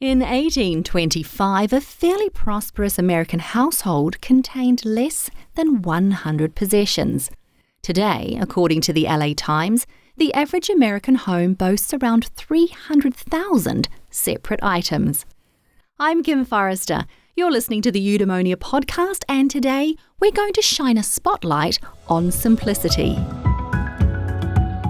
In 1825, a fairly prosperous American household contained less than 100 possessions. Today, according to the LA Times, the average American home boasts around 300,000 separate items. I'm Kim Forrester. You're listening to the Eudaemonia podcast, and today we're going to shine a spotlight on simplicity.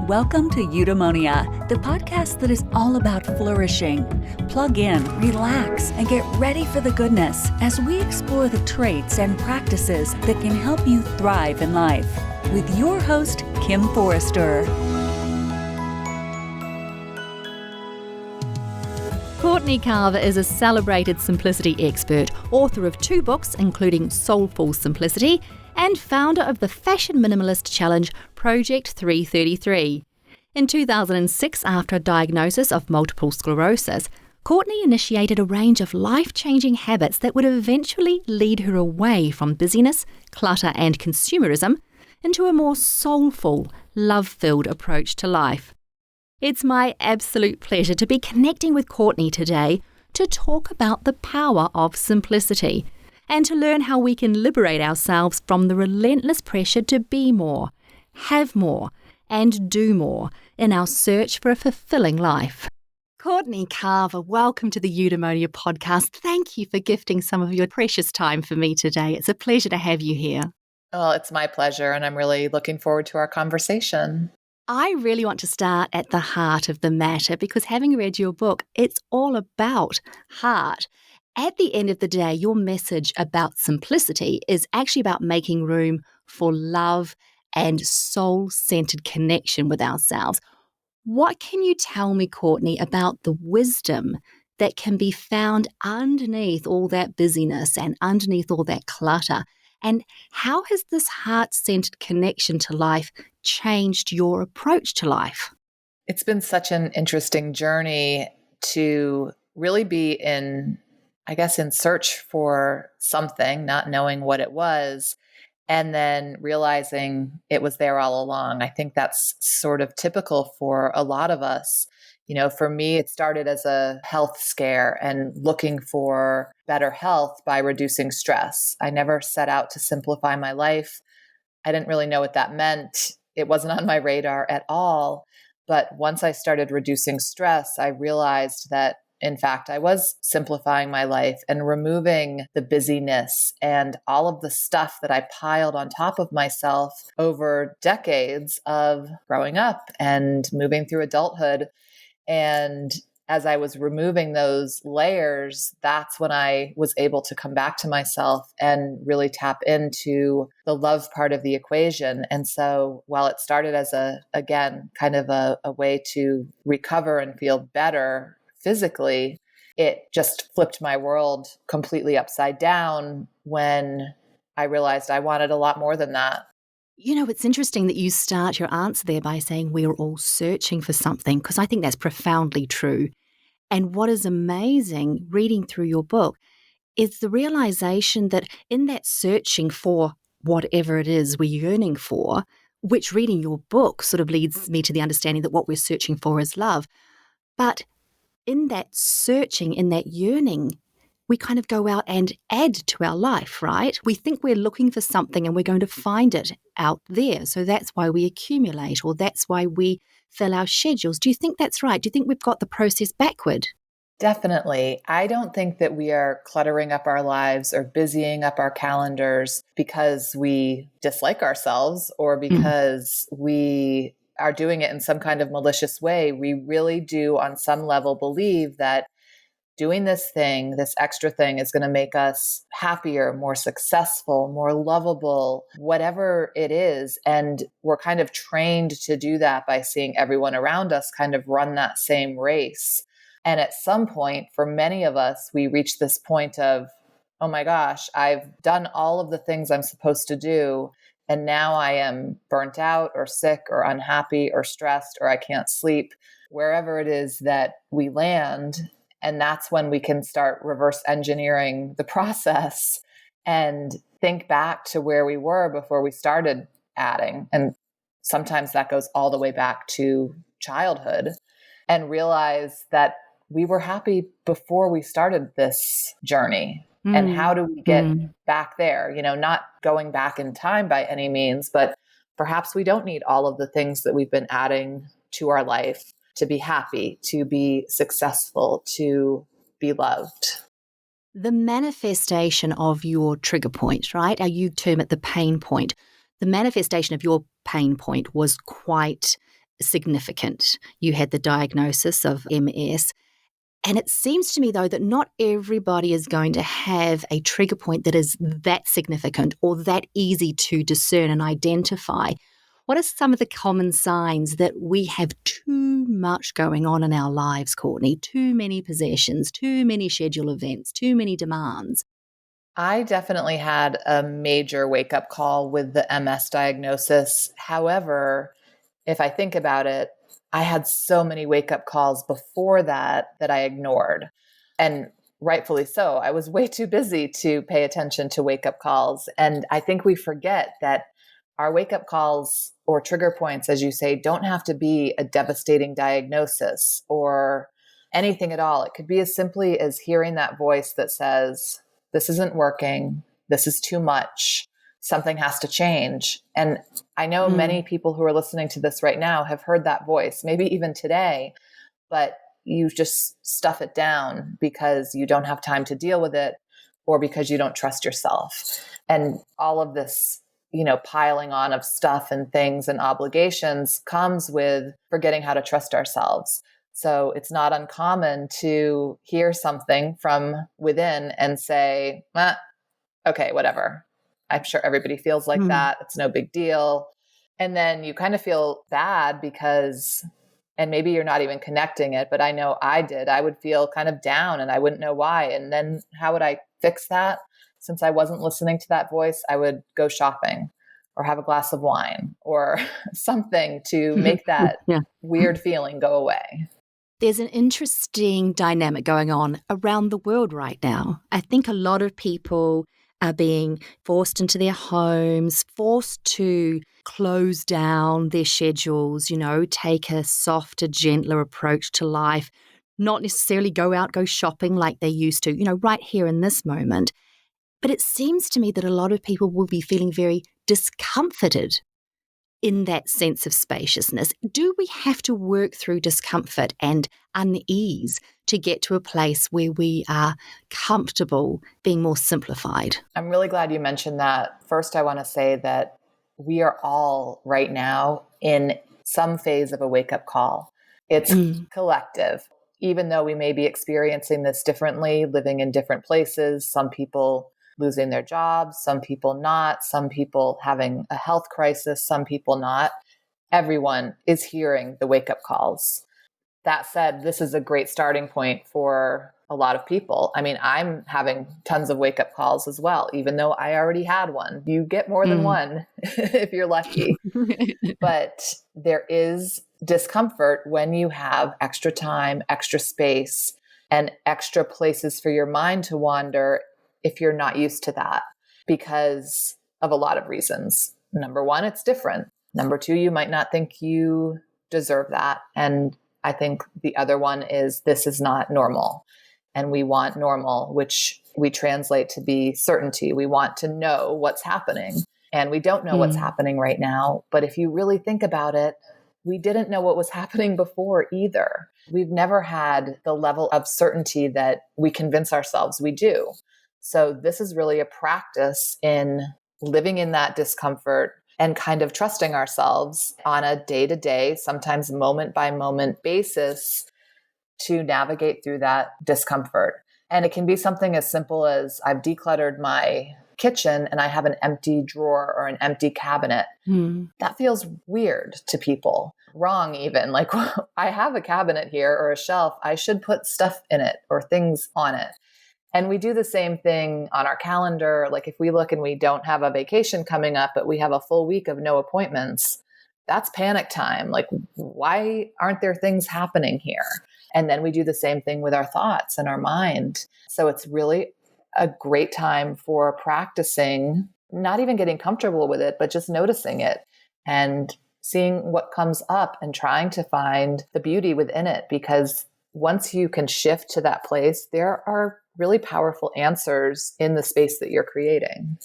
Welcome to Eudaemonia, the podcast that is all about flourishing. Plug in, relax, and get ready for the goodness as we explore the traits and practices that can help you thrive in life. With your host, Kim Forrester. Courtney Carver is a celebrated simplicity expert, author of 2 books, including Soulful Simplicity, and founder of the fashion minimalist challenge Project 333. In 2006, after a diagnosis of multiple sclerosis, Courtney initiated a range of life-changing habits that would eventually lead her away from busyness, clutter, and consumerism into a more soulful, love-filled approach to life. It's my absolute pleasure to be connecting with Courtney today to talk about the power of simplicity and to learn how we can liberate ourselves from the relentless pressure to be more, have more, and do more in our search for a fulfilling life. Courtney Carver, welcome to the Eudaemonia podcast. Thank you for gifting some of your precious time for me today. It's a pleasure to have you here. Well, it's my pleasure, and I'm really looking forward to our conversation. I really want to start at the heart of the matter because having read your book, it's all about heart. At the end of the day, your message about simplicity is actually about making room for love and soul-centered connection with ourselves. What can you tell me, Courtney, about the wisdom that can be found underneath all that busyness and underneath all that clutter? And how has this heart-centered connection to life changed your approach to life? It's been such an interesting journey to really be in search for something, not knowing what it was, and then realizing it was there all along. I think that's sort of typical for a lot of us. You know, for me, it started as a health scare and looking for better health by reducing stress. I never set out to simplify my life. I didn't really know what that meant. It wasn't on my radar at all. But once I started reducing stress, I realized that, in fact, I was simplifying my life and removing the busyness and all of the stuff that I piled on top of myself over decades of growing up and moving through adulthood. And as I was removing those layers, that's when I was able to come back to myself and really tap into the love part of the equation. And so while it started as a way to recover and feel better physically, it just flipped my world completely upside down when I realized I wanted a lot more than that. You know, it's interesting that you start your answer there by saying we're all searching for something, because I think that's profoundly true. And what is amazing reading through your book is the realization that in that searching for whatever it is we're yearning for, which reading your book sort of leads me to the understanding that what we're searching for is love. But in that searching, in that yearning, we kind of go out and add to our life, right? We think we're looking for something and we're going to find it out there. So that's why we accumulate, or that's why we fill our schedules. Do you think that's right? Do you think we've got the process backward? Definitely. I don't think that we are cluttering up our lives or busying up our calendars because we dislike ourselves or because we are doing it in some kind of malicious way. We really do, on some level, believe that doing this thing, this extra thing, is going to make us happier, more successful, more lovable, whatever it is. And we're kind of trained to do that by seeing everyone around us kind of run that same race. And at some point, for many of us, we reach this point of, oh my gosh, I've done all of the things I'm supposed to do. And now I am burnt out or sick or unhappy or stressed or I can't sleep, wherever it is that we land. And that's when we can start reverse engineering the process and think back to where we were before we started adding. And sometimes that goes all the way back to childhood, and realize that we were happy before we started this journey. And how do we get back there? Not going back in time by any means, but perhaps we don't need all of the things that we've been adding to our life to be happy, to be successful, to be loved. The manifestation of your trigger point, right? You term it the pain point. The manifestation of your pain point was quite significant. You had the diagnosis of MS. And it seems to me, though, that not everybody is going to have a trigger point that is that significant or that easy to discern and identify. What are some of the common signs that we have too much going on in our lives, Courtney? Too many possessions, too many schedule events, too many demands? I definitely had a major wake-up call with the MS diagnosis. However, if I think about it, I had so many wake-up calls before that I ignored. And rightfully so. I was way too busy to pay attention to wake-up calls. And I think we forget that our wake-up calls or trigger points, as you say, don't have to be a devastating diagnosis or anything at all. It could be as simply as hearing that voice that says, this isn't working, this is too much, something has to change. And I know many people who are listening to this right now have heard that voice, maybe even today, but you just stuff it down because you don't have time to deal with it or because you don't trust yourself. And all of this, piling on of stuff and things and obligations comes with forgetting how to trust ourselves. So it's not uncommon to hear something from within and say, okay, whatever. I'm sure everybody feels like that. It's no big deal. And then you kind of feel bad because, and maybe you're not even connecting it, but I know I did. I would feel kind of down and I wouldn't know why. And then how would I fix that? Since I wasn't listening to that voice, I would go shopping or have a glass of wine or something to make that weird feeling go away. There's an interesting dynamic going on around the world right now. I think a lot of people are being forced into their homes, forced to close down their schedules, take a softer, gentler approach to life, not necessarily go out, go shopping like they used to, right here in this moment. But it seems to me that a lot of people will be feeling very discomforted in that sense of spaciousness. Do we have to work through discomfort and unease to get to a place where we are comfortable being more simplified? I'm really glad you mentioned that. First, I want to say that we are all right now in some phase of a wake-up call. It's collective. Even though we may be experiencing this differently, living in different places, some people losing their jobs, some people not, some people having a health crisis, some people not. Everyone is hearing the wake-up calls. That said, this is a great starting point for a lot of people. I mean, I'm having tons of wake-up calls as well, even though I already had one. You get more than one if you're lucky. But there is discomfort when you have extra time, extra space, and extra places for your mind to wander if you're not used to that because of a lot of reasons. Number one, it's different. Number two, you might not think you deserve that. And I think the other one is this is not normal. And we want normal, which we translate to be certainty. We want to know what's happening. And we don't know what's happening right now. But if you really think about it, we didn't know what was happening before either. We've never had the level of certainty that we convince ourselves we do. So this is really a practice in living in that discomfort and kind of trusting ourselves on a day-to-day, sometimes moment-by-moment basis to navigate through that discomfort. And it can be something as simple as I've decluttered my kitchen and I have an empty drawer or an empty cabinet. That feels weird to people, wrong even. Like, I have a cabinet here or a shelf. I should put stuff in it or things on it. And we do the same thing on our calendar. Like if we look and we don't have a vacation coming up, but we have a full week of no appointments, that's panic time. Like, why aren't there things happening here? And then we do the same thing with our thoughts and our mind. So it's really a great time for practicing, not even getting comfortable with it, but just noticing it and seeing what comes up and trying to find the beauty within it, because once you can shift to that place, there are really powerful answers in the space that you're creating.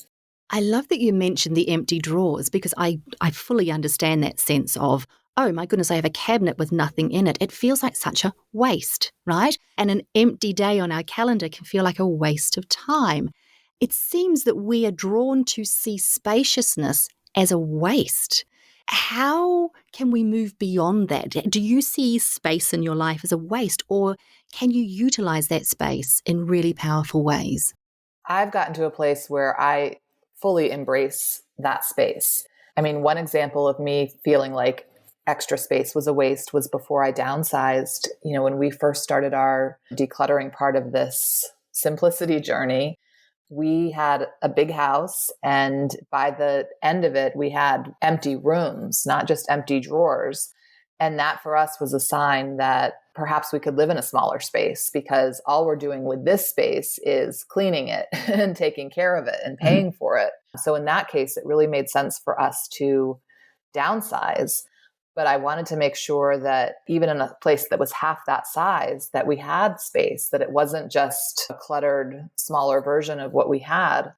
I love that you mentioned the empty drawers, because I fully understand that sense of, oh my goodness, I have a cabinet with nothing in it. It feels like such a waste, right? And an empty day on our calendar can feel like a waste of time. It seems that we are drawn to see spaciousness as a waste. How can we move beyond that? Do you see space in your life as a waste, or can you utilize that space in really powerful ways? I've gotten to a place where I fully embrace that space. I mean, one example of me feeling like extra space was a waste was before I downsized. When we first started our decluttering part of this simplicity journey, we had a big house, and by the end of it, we had empty rooms, not just empty drawers. And that for us was a sign that perhaps we could live in a smaller space, because all we're doing with this space is cleaning it and taking care of it and paying for it. So in that case, it really made sense for us to downsize. But I wanted to make sure that even in a place that was half that size, that we had space, that it wasn't just a cluttered, smaller version of what we had,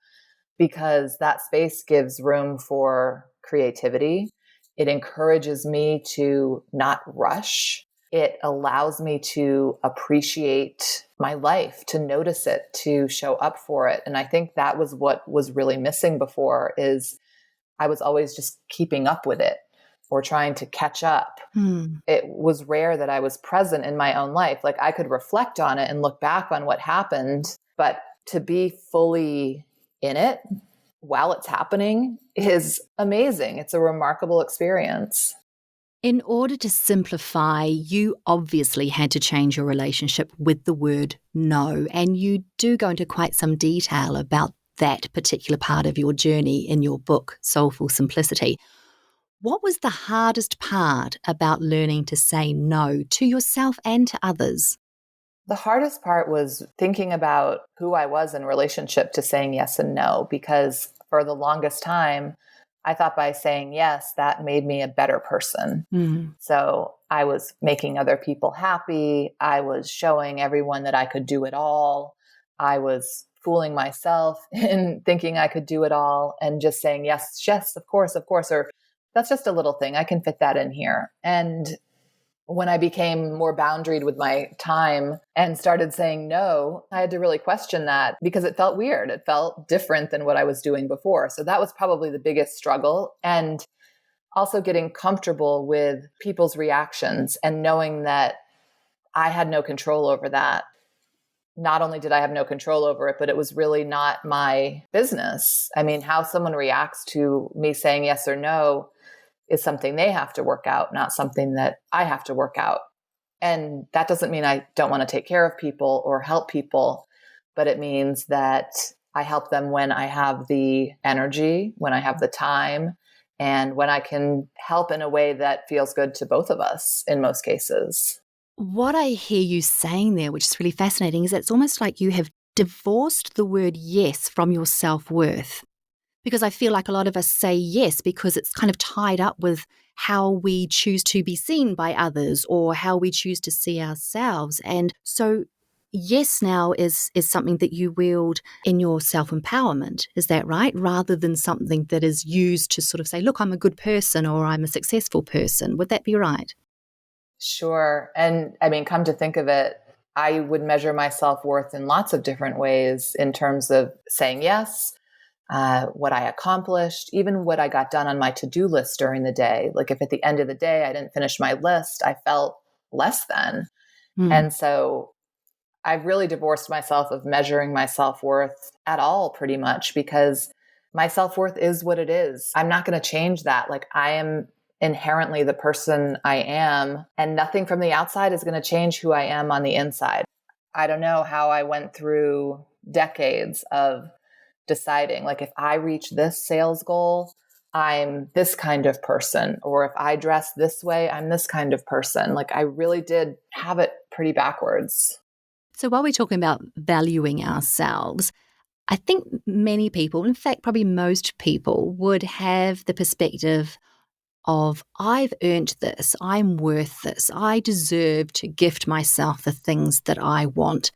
because that space gives room for creativity. It encourages me to not rush. It allows me to appreciate my life, to notice it, to show up for it. And I think that was what was really missing before, is I was always just keeping up with it or trying to catch up. It was rare that I was present in my own life. Like, I could reflect on it and look back on what happened, but to be fully in it while it's happening is amazing. It's a remarkable experience. In order to simplify, you obviously had to change your relationship with the word no, and you do go into quite some detail about that particular part of your journey in your book, Soulful Simplicity. What was the hardest part about learning to say no to yourself and to others? The hardest part was thinking about who I was in relationship to saying yes and no, because for the longest time, I thought by saying yes, that made me a better person. So I was making other people happy. I was showing everyone that I could do it all. I was fooling myself in thinking I could do it all and just saying, yes, yes, of course, or that's just a little thing. I can fit that in here. And when I became more boundaried with my time and started saying no, I had to really question that, because it felt weird. It felt different than what I was doing before. So that was probably the biggest struggle. And also getting comfortable with people's reactions and knowing that I had no control over that. Not only did I have no control over it, but it was really not my business. I mean, how someone reacts to me saying yes or no is something they have to work out, not something that I have to work out. And that doesn't mean I don't want to take care of people or help people, but it means that I help them when I have the energy, when I have the time, and when I can help in a way that feels good to both of us in most cases. What I hear you saying there, which is really fascinating, is that it's almost like you have divorced the word yes from your self-worth. Because I feel like a lot of us say yes because it's kind of tied up with how we choose to be seen by others or how we choose to see ourselves. And so yes now is something that you wield in your self-empowerment. Is that right? Rather than something that is used to sort of say, look, I'm a good person or I'm a successful person. Would that be right? Sure. And I mean, come to think of it, I would measure my self-worth in lots of different ways in terms of saying yes, what I accomplished, even what I got done on my to-do list during the day. Like if at the end of the day I didn't finish my list, I felt less than. And so I've really divorced myself of measuring my self-worth at all, pretty much, because my self-worth is what it is. I'm not going to change that. Like, I am inherently the person I am, and nothing from the outside is going to change who I am on the inside. I don't know how I went through decades of deciding, like, if I reach this sales goal, I'm this kind of person, or if I dress this way, I'm this kind of person. Like, I really did have it pretty backwards. So while we're talking about valuing ourselves, I think many people, in fact, probably most people, would have the perspective of I've earned this, I'm worth this, I deserve to gift myself the things that I want.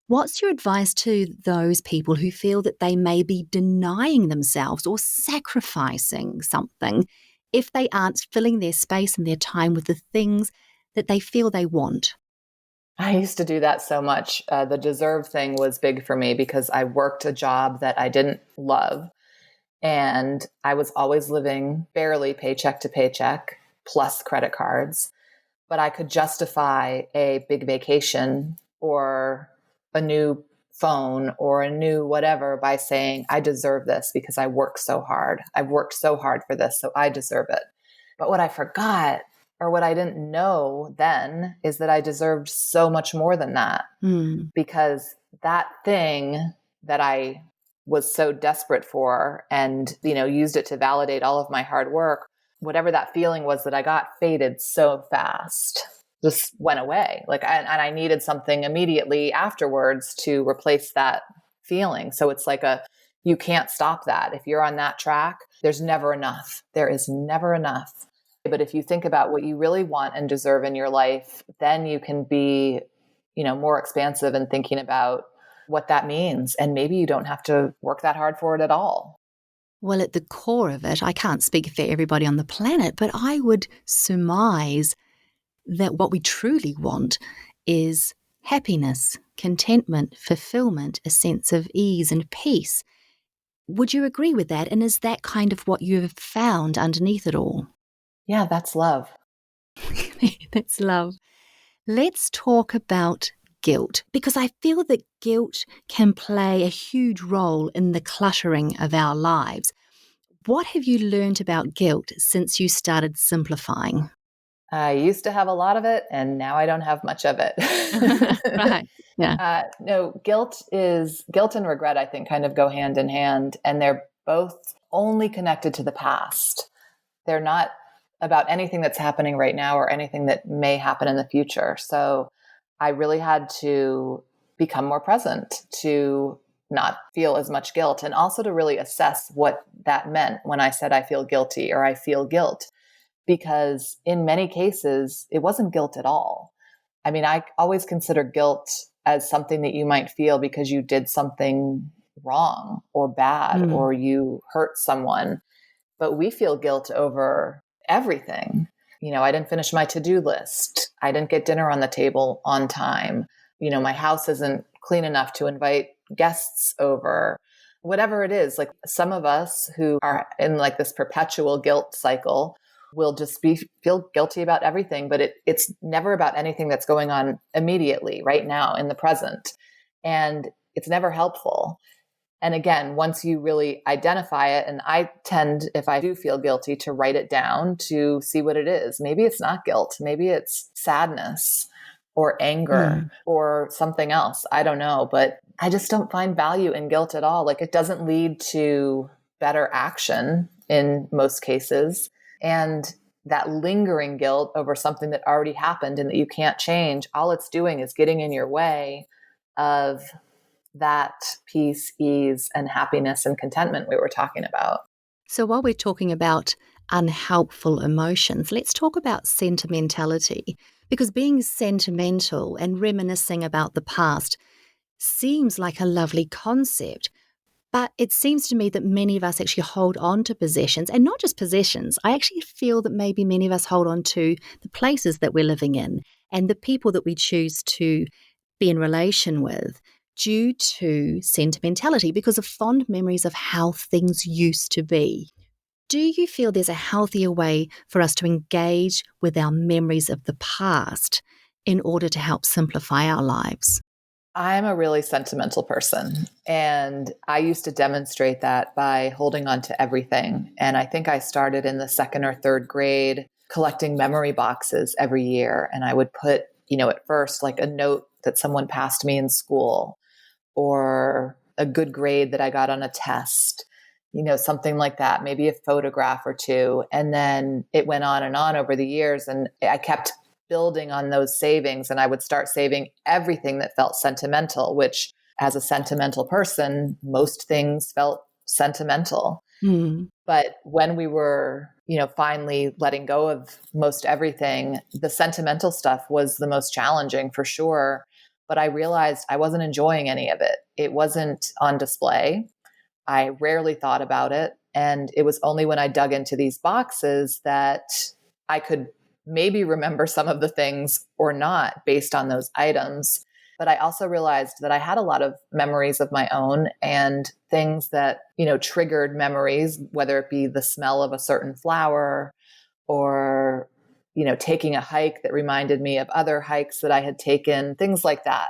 What's your advice to those people who feel that they may be denying themselves or sacrificing something if they aren't filling their space and their time with the things that they feel they want? I used to do that so much. The deserve thing was big for me because I worked a job that I didn't love. And I was always living barely paycheck to paycheck plus credit cards. But I could justify a big vacation or a new phone or a new whatever by saying, I deserve this because I worked so hard. I've worked so hard for this, so I deserve it. But what I forgot or what I didn't know then is that I deserved so much more than that because that thing that I was so desperate for and, used it to validate all of my hard work, whatever that feeling was that I got faded so fast, just went away. And I needed something immediately afterwards to replace that feeling. So it's like you can't stop that. If you're on that track, there's never enough. There is never enough. But if you think about what you really want and deserve in your life, then you can be, more expansive in thinking about what that means. And maybe you don't have to work that hard for it at all. Well, at the core of it, I can't speak for everybody on the planet, but I would surmise that what we truly want is happiness, contentment, fulfillment, a sense of ease and peace. Would you agree with that? And is that kind of what you've found underneath it all? Yeah, that's love. That's love. Let's talk about guilt, because I feel that guilt can play a huge role in the cluttering of our lives. What have you learned about guilt since you started simplifying? I used to have a lot of it, and now I don't have much of it. Right. Yeah. No, guilt and regret, I think, kind of go hand in hand, and they're both only connected to the past. They're not about anything that's happening right now or anything that may happen in the future. So I really had to become more present to not feel as much guilt, and also to really assess what that meant when I said I feel guilty or I feel guilt. Because in many cases, it wasn't guilt at all. I mean, I always consider guilt as something that you might feel because you did something wrong or bad or you hurt someone. But we feel guilt over everything. I didn't finish my to-do list. I didn't get dinner on the table on time. My house isn't clean enough to invite guests over. Whatever it is, like some of us who are in like this perpetual guilt cycle will just feel guilty about everything, but it's never about anything that's going on immediately right now in the present. And it's never helpful. And again, once you really identify it, and I tend, if I do feel guilty, to write it down to see what it is. Maybe it's not guilt. Maybe it's sadness or anger or something else. I don't know, but I just don't find value in guilt at all. Like, it doesn't lead to better action in most cases. And that lingering guilt over something that already happened and that you can't change, all it's doing is getting in your way of that peace, ease, and happiness and contentment we were talking about. So while we're talking about unhelpful emotions, let's talk about sentimentality, because being sentimental and reminiscing about the past seems like a lovely concept. But it seems to me that many of us actually hold on to possessions, and not just possessions. I actually feel that maybe many of us hold on to the places that we're living in and the people that we choose to be in relation with due to sentimentality, because of fond memories of how things used to be. Do you feel there's a healthier way for us to engage with our memories of the past in order to help simplify our lives? I'm a really sentimental person, and I used to demonstrate that by holding on to everything. And I think I started in the second or third grade collecting memory boxes every year. And I would put, at first, like a note that someone passed me in school or a good grade that I got on a test, something like that, maybe a photograph or two. And then it went on and on over the years. And I kept building on those savings, and I would start saving everything that felt sentimental, which as a sentimental person, most things felt sentimental. Mm. But when we were, finally letting go of most everything, the sentimental stuff was the most challenging for sure. But I realized I wasn't enjoying any of it. It wasn't on display. I rarely thought about it. And it was only when I dug into these boxes that I could maybe remember some of the things or not based on those items. But I also realized that I had a lot of memories of my own and things that, triggered memories, whether it be the smell of a certain flower or, taking a hike that reminded me of other hikes that I had taken, things like that.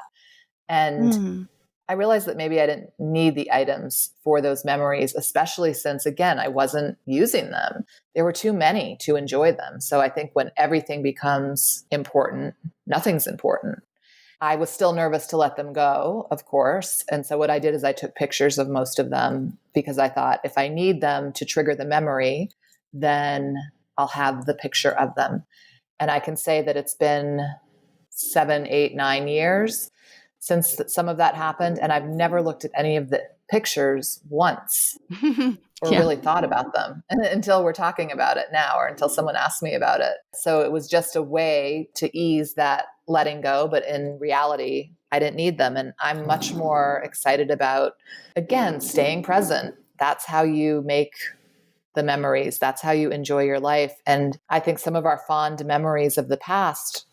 And Mm. I realized that maybe I didn't need the items for those memories, especially since, again, I wasn't using them. There were too many to enjoy them. So I think when everything becomes important, nothing's important. I was still nervous to let them go, of course. And so what I did is I took pictures of most of them because I thought if I need them to trigger the memory, then I'll have the picture of them. And I can say that it's been 7, 8, 9 years since some of that happened. And I've never looked at any of the pictures once or Yeah. really thought about them until we're talking about it now or until someone asked me about it. So it was just a way to ease that letting go. But in reality, I didn't need them. And I'm much more excited about, again, staying present. That's how you make the memories. That's how you enjoy your life. And I think some of our fond memories of the past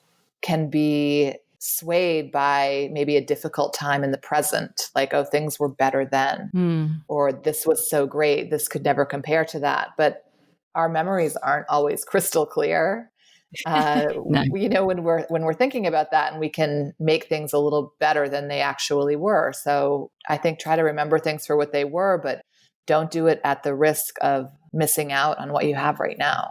can be swayed by maybe a difficult time in the present, like, oh, things were better then, or this was so great, this could never compare to that. But our memories aren't always crystal clear. No. When we're thinking about that, and we can make things a little better than they actually were. So I think try to remember things for what they were, but don't do it at the risk of missing out on what you have right now.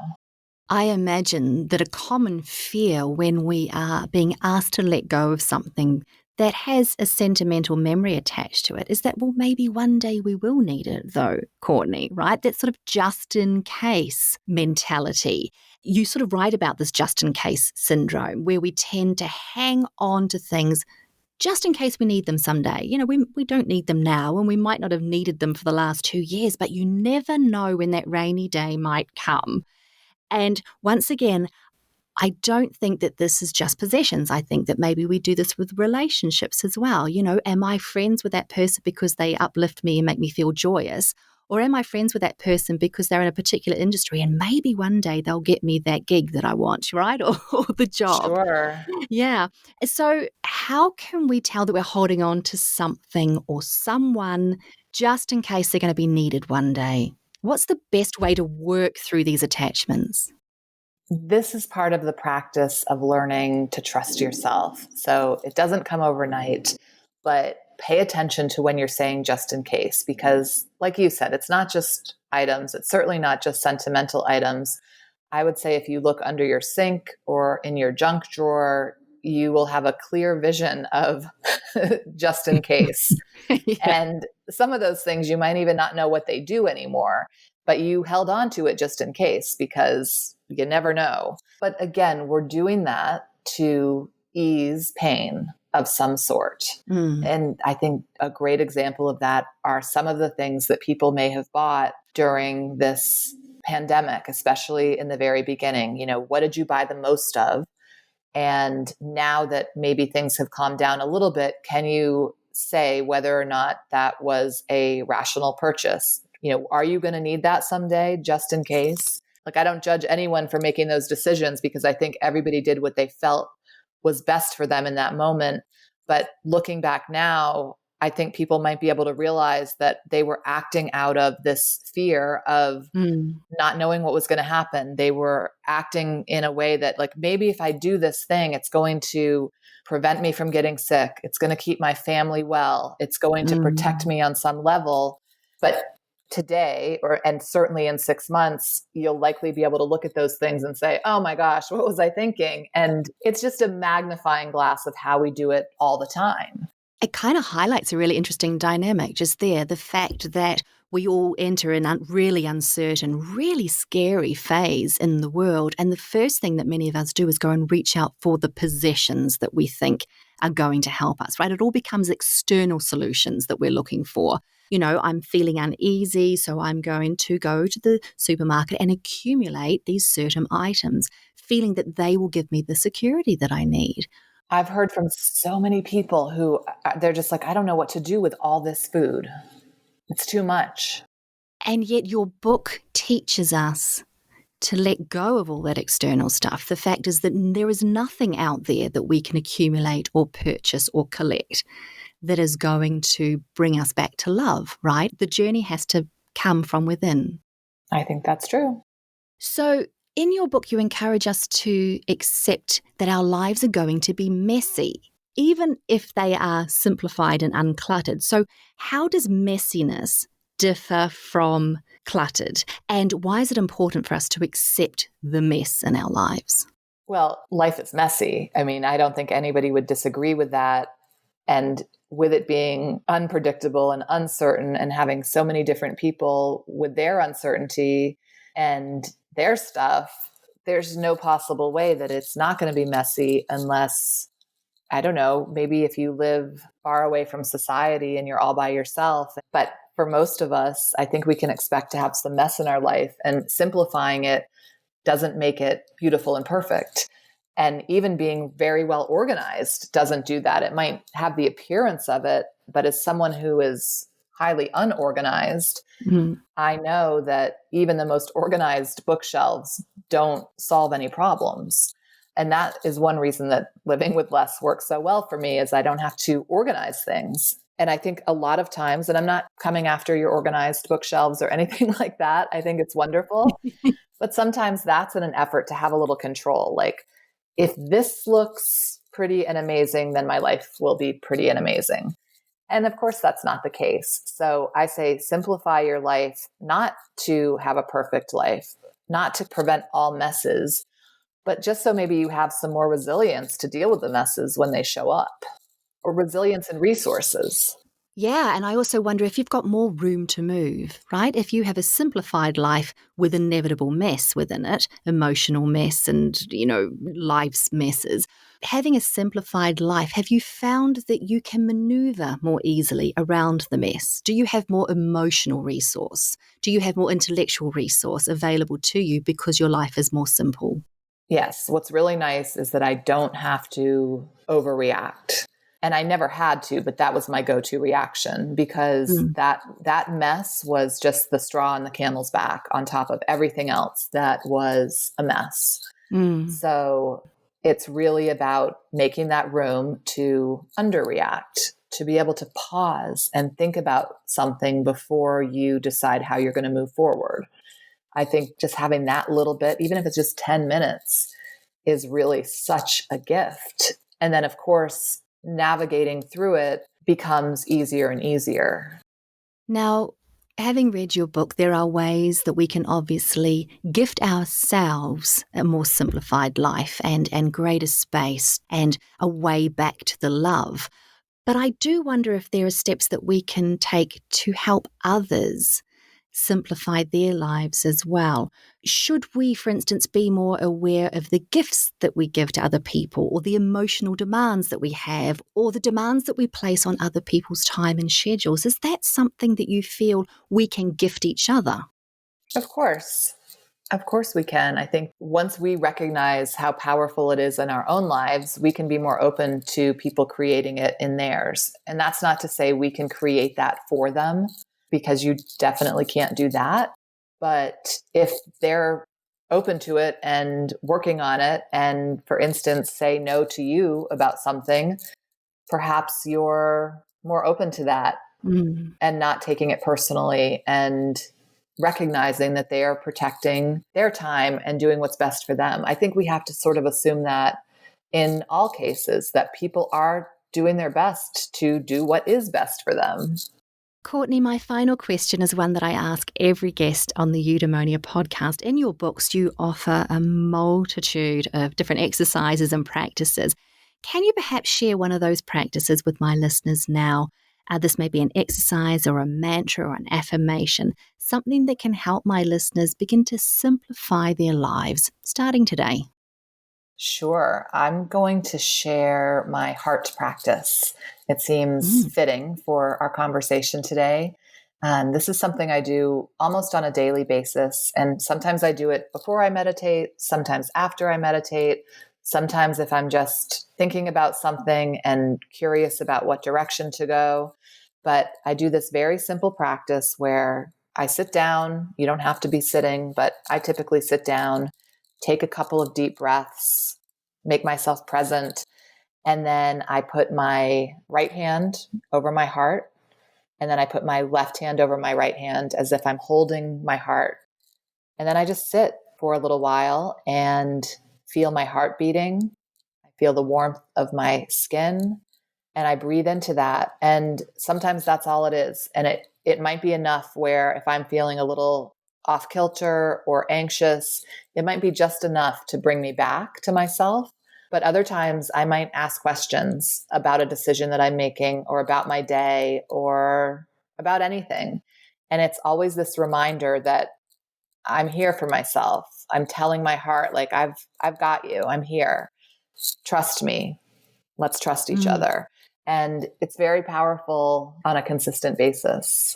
I imagine that a common fear when we are being asked to let go of something that has a sentimental memory attached to it is that, well, maybe one day we will need it though, Courtney, right? That sort of just in case mentality. You sort of write about this just in case syndrome where we tend to hang on to things just in case we need them someday. We don't need them now and we might not have needed them for the last 2 years, but you never know when that rainy day might come. And once again, I don't think that this is just possessions. I think that maybe we do this with relationships as well. Am I friends with that person because they uplift me and make me feel joyous? Or am I friends with that person because they're in a particular industry and maybe one day they'll get me that gig that I want, right? Or the job. Sure. Yeah. So how can we tell that we're holding on to something or someone just in case they're going to be needed one day? What's the best way to work through these attachments? This is part of the practice of learning to trust yourself. So it doesn't come overnight, but pay attention to when you're saying just in case, because like you said, it's not just items. It's certainly not just sentimental items. I would say if you look under your sink or in your junk drawer, you will have a clear vision of just in case. Yeah. And some of those things, you might even not know what they do anymore, but you held on to it just in case because you never know. But again, we're doing that to ease pain of some sort. And I think a great example of that are some of the things that people may have bought during this pandemic, especially in the very beginning. What did you buy the most of? And now that maybe things have calmed down a little bit, can you say whether or not that was a rational purchase? Are you going to need that someday just in case? Like, I don't judge anyone for making those decisions because I think everybody did what they felt was best for them in that moment. But looking back now, I think people might be able to realize that they were acting out of this fear of not knowing what was going to happen. They were acting in a way that, like, maybe if I do this thing, it's going to prevent me from getting sick. It's going to keep my family well. It's going to protect me on some level. But today, and certainly in 6 months, you'll likely be able to look at those things and say, oh my gosh, what was I thinking? And it's just a magnifying glass of how we do it all the time. It kind of highlights a really interesting dynamic just there, the fact that we all enter in a really uncertain, really scary phase in the world. And the first thing that many of us do is go and reach out for the possessions that we think are going to help us, right? It all becomes external solutions that we're looking for. I'm feeling uneasy, so I'm going to go to the supermarket and accumulate these certain items, feeling that they will give me the security that I need. I've heard from so many people who they're just like, I don't know what to do with all this food. It's too much. And yet your book teaches us to let go of all that external stuff. The fact is that there is nothing out there that we can accumulate or purchase or collect that is going to bring us back to love, right? The journey has to come from within. I think that's true. So in your book, you encourage us to accept that our lives are going to be messy, even if they are simplified and uncluttered. So how does messiness differ from cluttered? And why is it important for us to accept the mess in our lives? Well, life is messy. I mean, I don't think anybody would disagree with that. And with it being unpredictable and uncertain and having so many different people with their uncertainty and their stuff, there's no possible way that it's not going to be messy unless, I don't know, maybe if you live far away from society and you're all by yourself. But for most of us, I think we can expect to have some mess in our life, and simplifying it doesn't make it beautiful and perfect. And even being very well organized doesn't do that. It might have the appearance of it, but as someone who is highly unorganized, I know that even the most organized bookshelves don't solve any problems. And that is one reason that living with less works so well for me, is I don't have to organize things. And I think a lot of times, and I'm not coming after your organized bookshelves or anything like that, I think it's wonderful. But sometimes that's in an effort to have a little control. Like, if this looks pretty and amazing, then my life will be pretty and amazing. And of course, that's not the case. So I say simplify your life, not to have a perfect life, not to prevent all messes, but just so maybe you have some more resilience to deal with the messes when they show up, or resilience and resources. Yeah, and I also wonder if you've got more room to move, right? If you have a simplified life with inevitable mess within it, emotional mess and, life's messes, having a simplified life, have you found that you can maneuver more easily around the mess? Do you have more emotional resource? Do you have more intellectual resource available to you because your life is more simple? Yes. What's really nice is that I don't have to overreact. And I never had to, but that was my go-to reaction, because that mess was just the straw on the camel's back on top of everything else that was a mess. So it's really about making that room to underreact, to be able to pause and think about something before you decide how you're going to move forward. I think just having that little bit, even if it's just 10 minutes, is really such a gift. And then, of course, navigating through it becomes easier and easier. Now, having read your book, there are ways that we can obviously gift ourselves a more simplified life and greater space and a way back to the love. But I do wonder if there are steps that we can take to help others simplify their lives as well. Should we, for instance, be more aware of the gifts that we give to other people, or the emotional demands that we have, or the demands that we place on other people's time and schedules? Is that something that you feel we can gift each other? Of course. Of course we can. I think once we recognize how powerful it is in our own lives, we can be more open to people creating it in theirs. And that's not to say we can create that for them, because you definitely can't do that. But if they're open to it and working on it, and for instance, say no to you about something, perhaps you're more open to that and not taking it personally, and recognizing that they are protecting their time and doing what's best for them. I think we have to sort of assume that in all cases, that people are doing their best to do what is best for them. Courtney, my final question is one that I ask every guest on the Eudaemonia podcast. In your books, you offer a multitude of different exercises and practices. can you perhaps share one of those practices with my listeners now? This may be an exercise or a mantra or an affirmation, something that can help my listeners begin to simplify their lives, starting today. Sure. I'm going to share my heart practice. It seems fitting for our conversation today. This is something I do almost on a daily basis. And sometimes I do it before I meditate, sometimes after I meditate, sometimes if I'm just thinking about something and curious about what direction to go. But I do this very simple practice where I sit down. You don't have to be sitting, but I typically sit down, take a couple of deep breaths, make myself present. And then I put my right hand over my heart. And then I put my left hand over my right hand as if I'm holding my heart. And then I just sit for a little while and feel my heart beating. I feel the warmth of my skin and I breathe into that. And sometimes that's all it is. And it might be enough where if I'm feeling a little off kilter or anxious, it might be just enough to bring me back to myself. But other times I might ask questions about a decision that I'm making or about my day or about anything. And it's always this reminder that I'm here for myself. I'm telling my heart, like, I've got you. I'm here. Trust me. Let's trust each other. And it's very powerful on a consistent basis.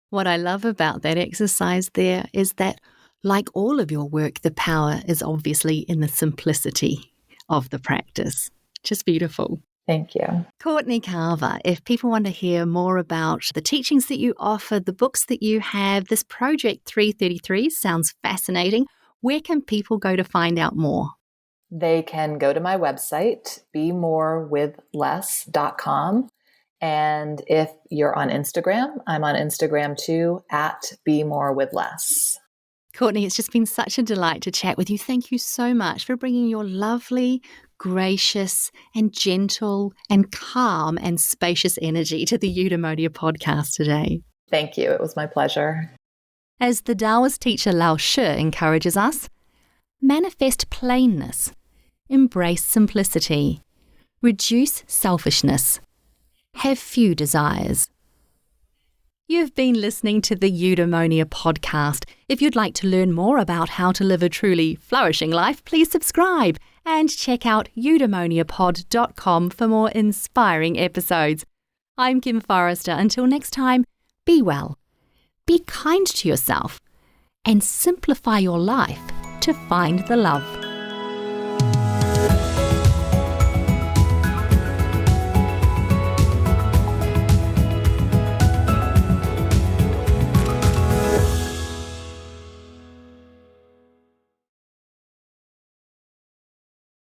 What I love about that exercise there is that, like all of your work, the power is obviously in the simplicity of the practice. Just beautiful. Thank you. Courtney Carver, if people want to hear more about the teachings that you offer, the books that you have, this Project 333 sounds fascinating. Where can people go to find out more? They can go to my website, bemorewithless.com. And if you're on Instagram, I'm on Instagram too, at bemorewithless. Courtney, it's just been such a delight to chat with you. Thank you so much for bringing your lovely, gracious and gentle and calm and spacious energy to the Eudaemonia podcast today. Thank you. It was my pleasure. As the Taoist teacher Lao Shi encourages us, manifest plainness, embrace simplicity, reduce selfishness, have few desires. You've been listening to the Eudaemonia podcast. If you'd like to learn more about how to live a truly flourishing life, please subscribe and check out eudaemoniapod.com for more inspiring episodes. I'm Kim Forrester. Until next time, be well, be kind to yourself, and simplify your life to find the love.